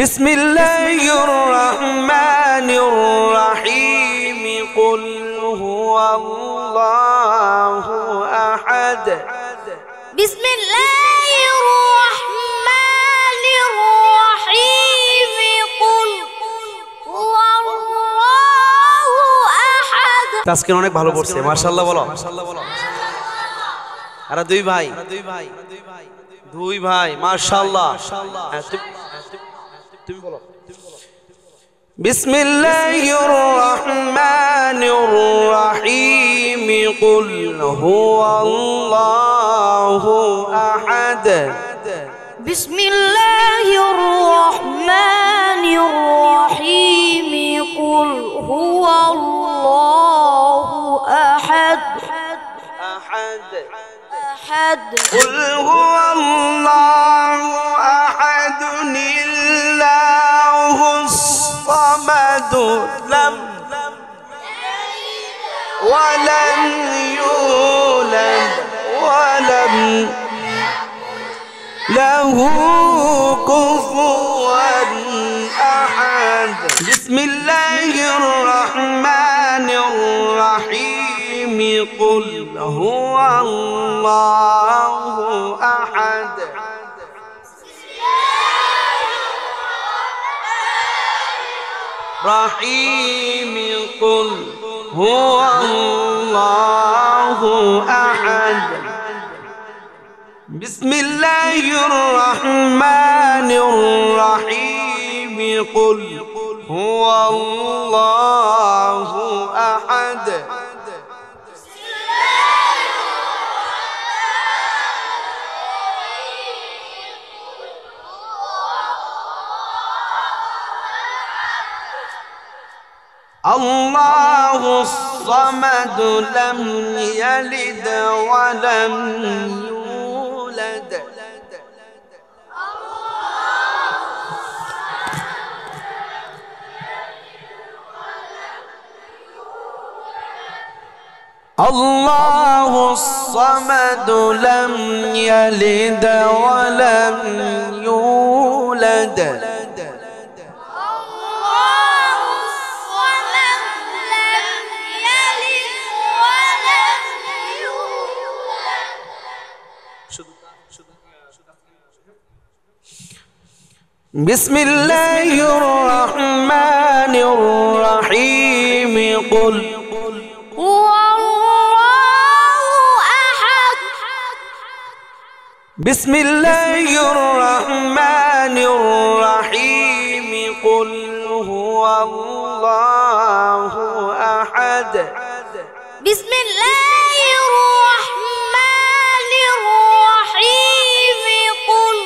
بسم الله الرحمن الرحيم قل هو الله أحد بسم الله الرحمن الرحيم قل هو الله أحد তাসকিন অনেক ভালো পড়ছে মাশাআল্লাহ বলো আরে দুই ভাই মাশাআল্লাহ তুমি বলো بسم الله الرحمن الرحيم قل هو الله أحد بسم الله الرحمن الرحيم قل هو الله أحد قل هو الله أحد الله الصمد لم ولم يولد ولم له كفوا أحد بسم الله الرحمن الرحيم قل هو الله أحد رحيم قل هو الله أحد بسم الله الرحمن الرحيم قل هو الله أحد الله الصمد لم يلد ولم يولد الله الصمد لم يلد ولم يولد بسم الله الرحمن الرحيم قل هو الله أحد بسم الله الرحمن الرحيم قل هو الله أحد بسم الله الرحمن الرحيم قل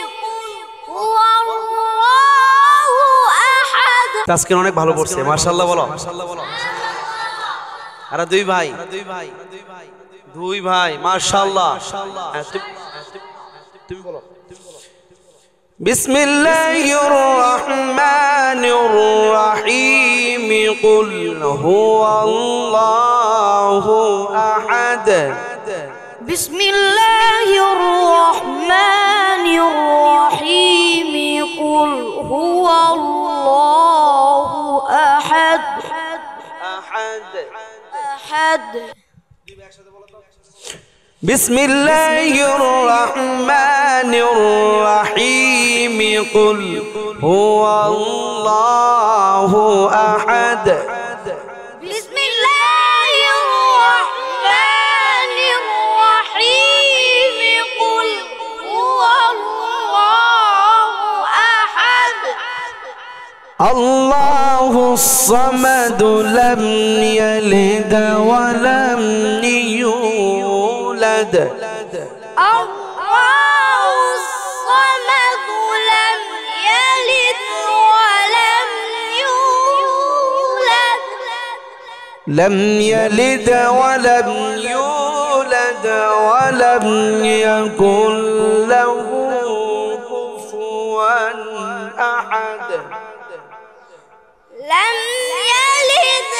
هو الله أحد তাসকিন অনেক ভালো পড়ছে মাশাআল্লাহ বলো আরে দুই ভাই মাশাআল্লাহ তুমি বলো بسم الله الرحمن الرحيم قل هو الله أحد بسم الله الرحمن الرحيم قل هو الله أحد بسم الله الرحمن الرحيم قل هو الله أحد بسم الله الرحمن الرحيم قل هو الله أحد الله الصمد لم يلد ولم يولد الله الصمد لم يلد ولم يولد لم يلد ولم يولد ولم يكن له كفوا أحد لم يلد